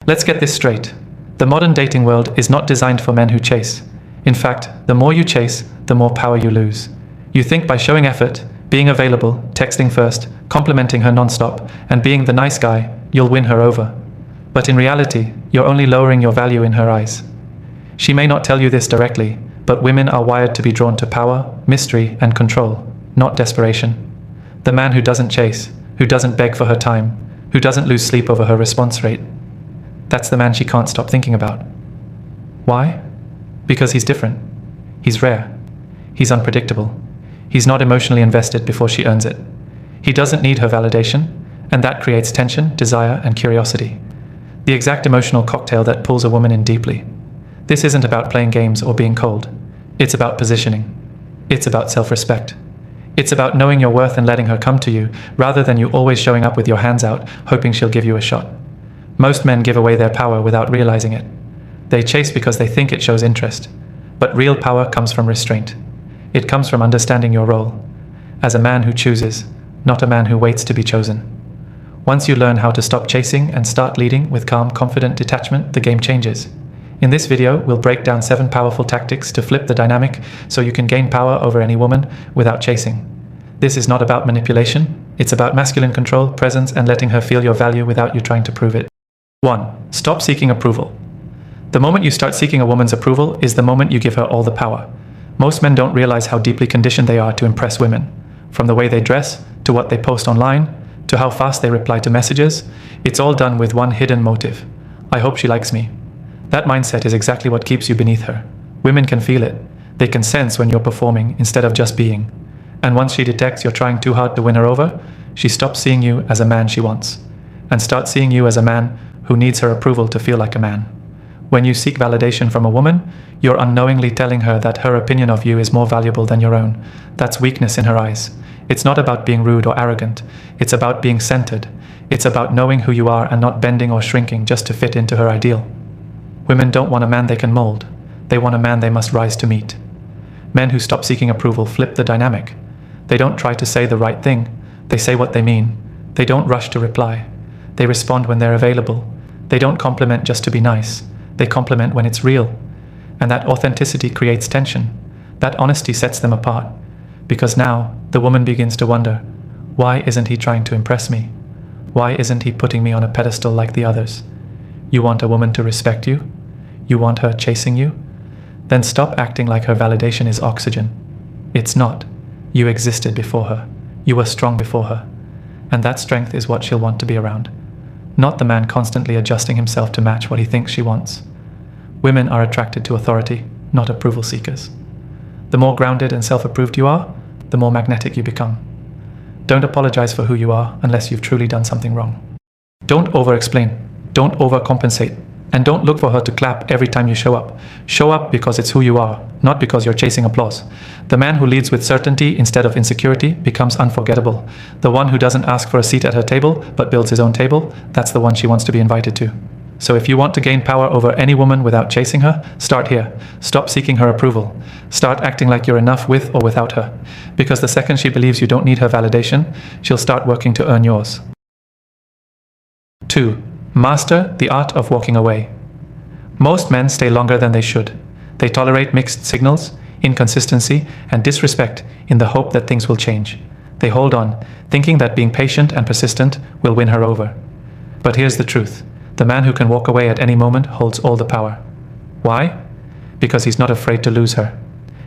Let's get this straight. The modern dating world is not designed for men who chase. In fact, the more you chase, the more power you lose. You think by showing effort, being available, texting first, complimenting her non-stop, and being the nice guy, you'll win her over. But in reality, you're only lowering your value in her eyes. She may not tell you this directly, but women are wired to be drawn to power, mystery, and control, not desperation. The man who doesn't chase, who doesn't beg for her time, who doesn't lose sleep over her response rate. That's the man she can't stop thinking about. Why? Because he's different. He's rare. He's unpredictable. He's not emotionally invested before she earns it. He doesn't need her validation, and that creates tension, desire, and curiosity. The exact emotional cocktail that pulls a woman in deeply. This isn't about playing games or being cold. It's about positioning. It's about self-respect. It's about knowing your worth and letting her come to you, rather than you always showing up with your hands out, hoping she'll give you a shot. Most men give away their power without realizing it. They chase because they think it shows interest. But real power comes from restraint. It comes from understanding your role, as a man who chooses, not a man who waits to be chosen. Once you learn how to stop chasing and start leading with calm, confident detachment, the game changes. In this video, we'll break down 7 powerful tactics to flip the dynamic so you can gain power over any woman without chasing. This is not about manipulation. It's about masculine control, presence, and letting her feel your value without you trying to prove it. 1. Stop seeking approval. The moment you start seeking a woman's approval is the moment you give her all the power. Most men don't realize how deeply conditioned they are to impress women. From the way they dress, to what they post online, to how fast they reply to messages, it's all done with one hidden motive. I hope she likes me. That mindset is exactly what keeps you beneath her. Women can feel it. They can sense when you're performing instead of just being. And once she detects you're trying too hard to win her over, she stops seeing you as a man she wants, and starts seeing you as a man who needs her approval to feel like a man. When you seek validation from a woman, you're unknowingly telling her that her opinion of you is more valuable than your own. That's weakness in her eyes. It's not about being rude or arrogant. It's about being centered. It's about knowing who you are and not bending or shrinking just to fit into her ideal. Women don't want a man they can mold. They want a man they must rise to meet. Men who stop seeking approval flip the dynamic. They don't try to say the right thing. They say what they mean. They don't rush to reply. They respond when they're available. They don't compliment just to be nice. They compliment when it's real. And that authenticity creates tension. That honesty sets them apart. Because now, the woman begins to wonder, why isn't he trying to impress me? Why isn't he putting me on a pedestal like the others? You want a woman to respect you? You want her chasing you? Then stop acting like her validation is oxygen. It's not. You existed before her. You were strong before her. And that strength is what she'll want to be around. Not the man constantly adjusting himself to match what he thinks she wants. Women are attracted to authority, not approval seekers. The more grounded and self-approved you are, the more magnetic you become. Don't apologize for who you are unless you've truly done something wrong. Don't over-explain. Don't overcompensate. And don't look for her to clap every time you show up. Show up because it's who you are, not because you're chasing applause. The man who leads with certainty instead of insecurity becomes unforgettable. The one who doesn't ask for a seat at her table, but builds his own table, that's the one she wants to be invited to. So if you want to gain power over any woman without chasing her, start here. Stop seeking her approval. Start acting like you're enough with or without her. Because the second she believes you don't need her validation, she'll start working to earn yours. 2. Master the art of walking away. Most men stay longer than they should. They tolerate mixed signals, inconsistency, and disrespect in the hope that things will change. They hold on, thinking that being patient and persistent will win her over. But here's the truth. The man who can walk away at any moment holds all the power. Why? Because he's not afraid to lose her.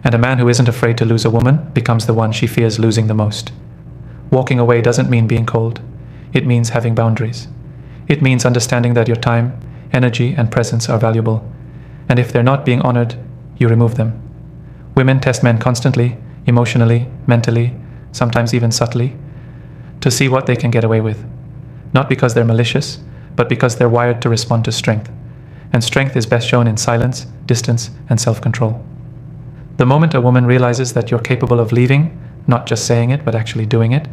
And a man who isn't afraid to lose a woman becomes the one she fears losing the most. Walking away doesn't mean being cold. It means having boundaries. It means understanding that your time, energy, and presence are valuable. And if they're not being honored, you remove them. Women test men constantly, emotionally, mentally, sometimes even subtly, to see what they can get away with. Not because they're malicious, but because they're wired to respond to strength. And strength is best shown in silence, distance, and self-control. The moment a woman realizes that you're capable of leaving, not just saying it, but actually doing it,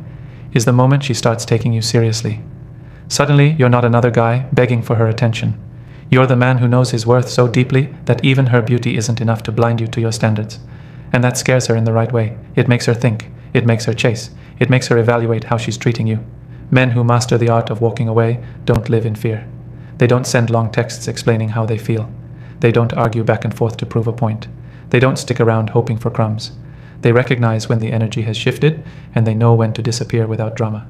is the moment she starts taking you seriously. Suddenly, you're not another guy begging for her attention. You're the man who knows his worth so deeply that even her beauty isn't enough to blind you to your standards. And that scares her in the right way. It makes her think. It makes her chase. It makes her evaluate how she's treating you. Men who master the art of walking away don't live in fear. They don't send long texts explaining how they feel. They don't argue back and forth to prove a point. They don't stick around hoping for crumbs. They recognize when the energy has shifted, and they know when to disappear without drama.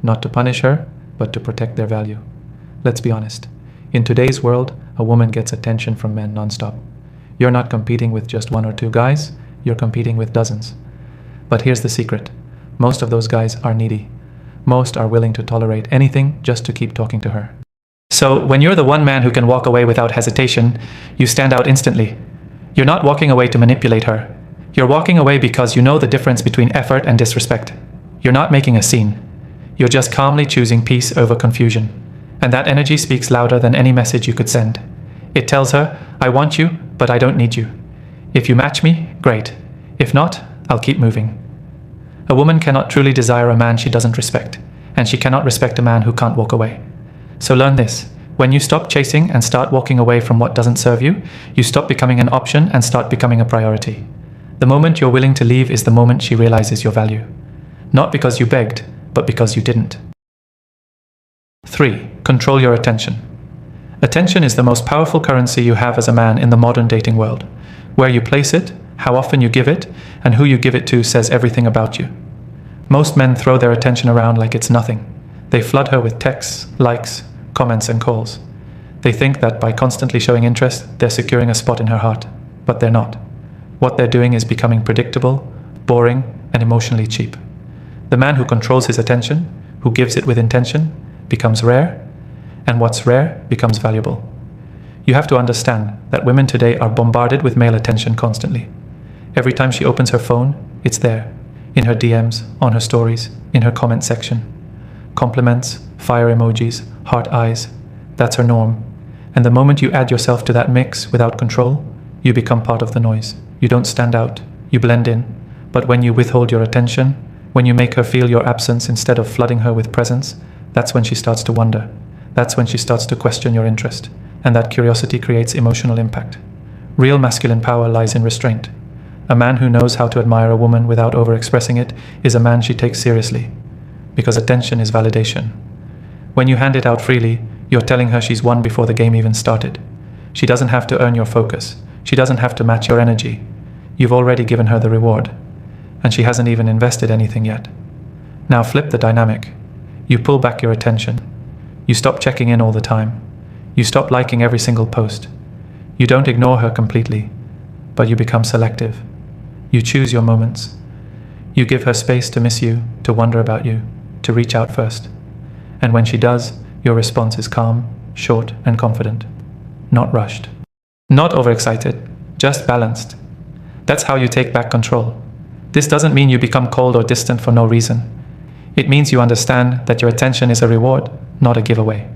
Not to punish her, but to protect their value. Let's be honest. In today's world, a woman gets attention from men nonstop. You're not competing with just one or two guys, you're competing with dozens. But here's the secret. Most of those guys are needy. Most are willing to tolerate anything just to keep talking to her. So when you're the one man who can walk away without hesitation, you stand out instantly. You're not walking away to manipulate her. You're walking away because you know the difference between effort and disrespect. You're not making a scene. You're just calmly choosing peace over confusion. And that energy speaks louder than any message you could send. It tells her, I want you, but I don't need you. If you match me, great. If not, I'll keep moving. A woman cannot truly desire a man she doesn't respect, and she cannot respect a man who can't walk away. So learn this. When you stop chasing and start walking away from what doesn't serve you, you stop becoming an option and start becoming a priority. The moment you're willing to leave is the moment she realizes your value. Not because you begged, but because you didn't. 3. Control your attention. Attention is the most powerful currency you have as a man in the modern dating world. Where you place it, how often you give it, and who you give it to says everything about you. Most men throw their attention around like it's nothing. They flood her with texts, likes, comments, and calls. They think that by constantly showing interest, they're securing a spot in her heart, but they're not. What they're doing is becoming predictable, boring, and emotionally cheap. The man who controls his attention, who gives it with intention, becomes rare, and what's rare becomes valuable. You have to understand that women today are bombarded with male attention constantly. Every time she opens her phone, it's there, in her DMs, on her stories, in her comment section. Compliments, fire emojis, heart eyes, that's her norm. And the moment you add yourself to that mix without control, you become part of the noise. You don't stand out, you blend in. But when you withhold your attention, when you make her feel your absence instead of flooding her with presence, that's when she starts to wonder. That's when she starts to question your interest. And that curiosity creates emotional impact. Real masculine power lies in restraint. A man who knows how to admire a woman without overexpressing it is a man she takes seriously. Because attention is validation. When you hand it out freely, you're telling her she's won before the game even started. She doesn't have to earn your focus. She doesn't have to match your energy. You've already given her the reward. And she hasn't even invested anything yet. Now flip the dynamic. You pull back your attention. You stop checking in all the time. You stop liking every single post. You don't ignore her completely, but you become selective. You choose your moments. You give her space to miss you, to wonder about you, to reach out first. And when she does, your response is calm, short, and confident. Not rushed. Not overexcited, just balanced. That's how you take back control. This doesn't mean you become cold or distant for no reason. It means you understand that your attention is a reward, not a giveaway.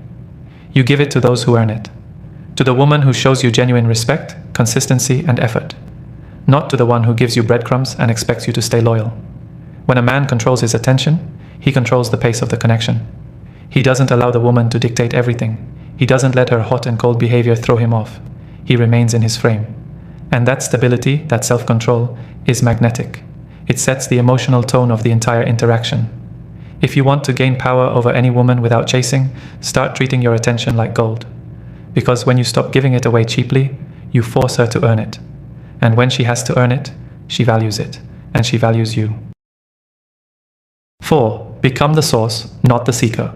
You give it to those who earn it. To the woman who shows you genuine respect, consistency, and effort. Not to the one who gives you breadcrumbs and expects you to stay loyal. When a man controls his attention, he controls the pace of the connection. He doesn't allow the woman to dictate everything. He doesn't let her hot and cold behavior throw him off. He remains in his frame. And that stability, that self-control, is magnetic. It sets the emotional tone of the entire interaction. If you want to gain power over any woman without chasing, start treating your attention like gold. Because when you stop giving it away cheaply, you force her to earn it. And when she has to earn it, she values it, and she values you. 4. Become the source, not the seeker.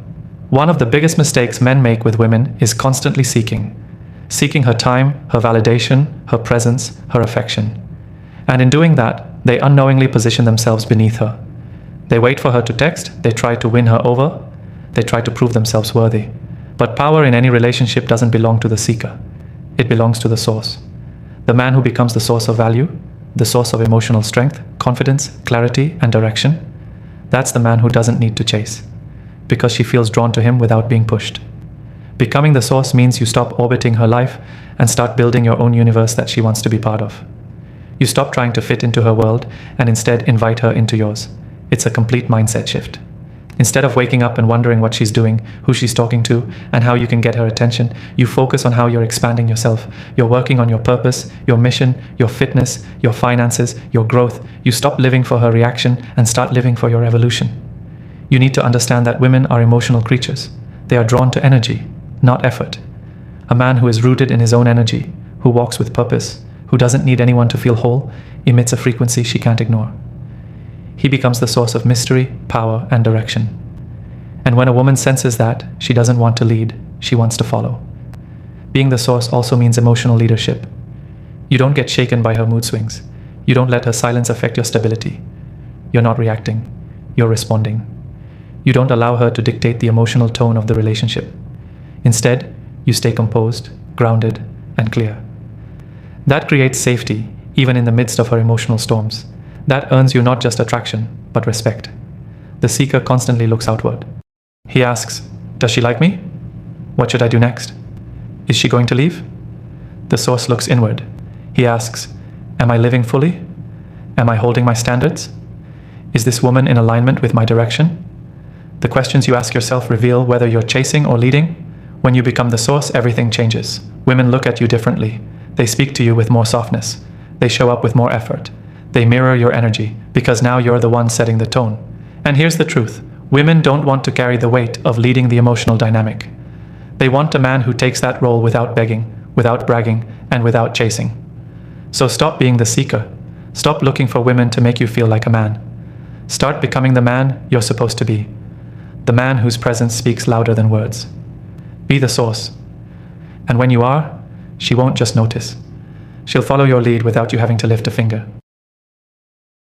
One of the biggest mistakes men make with women is constantly seeking. Seeking her time, her validation, her presence, her affection. And in doing that, they unknowingly position themselves beneath her. They wait for her to text, they try to win her over, they try to prove themselves worthy. But power in any relationship doesn't belong to the seeker. It belongs to the source. The man who becomes the source of value, the source of emotional strength, confidence, clarity, and direction, that's the man who doesn't need to chase, because she feels drawn to him without being pushed. Becoming the source means you stop orbiting her life and start building your own universe that she wants to be part of. You stop trying to fit into her world and instead invite her into yours. It's a complete mindset shift. Instead of waking up and wondering what she's doing, who she's talking to, and how you can get her attention, you focus on how you're expanding yourself. You're working on your purpose, your mission, your fitness, your finances, your growth. You stop living for her reaction and start living for your evolution. You need to understand that women are emotional creatures. They are drawn to energy, not effort. A man who is rooted in his own energy, who walks with purpose, who doesn't need anyone to feel whole, emits a frequency she can't ignore. He becomes the source of mystery, power, and direction. And when a woman senses that, she doesn't want to lead, she wants to follow. Being the source also means emotional leadership. You don't get shaken by her mood swings. You don't let her silence affect your stability. You're not reacting. You're responding. You don't allow her to dictate the emotional tone of the relationship. Instead, you stay composed, grounded, and clear. That creates safety, even in the midst of her emotional storms. That earns you not just attraction, but respect. The seeker constantly looks outward. He asks, "Does she like me? What should I do next? Is she going to leave?" The source looks inward. He asks, "Am I living fully? Am I holding my standards? Is this woman in alignment with my direction?" The questions you ask yourself reveal whether you're chasing or leading. When you become the source, everything changes. Women look at you differently. They speak to you with more softness. They show up with more effort. They mirror your energy, because now you're the one setting the tone. And here's the truth. Women don't want to carry the weight of leading the emotional dynamic. They want a man who takes that role without begging, without bragging, and without chasing. So stop being the seeker. Stop looking for women to make you feel like a man. Start becoming the man you're supposed to be. The man whose presence speaks louder than words. Be the source. And when you are, she won't just notice. She'll follow your lead without you having to lift a finger.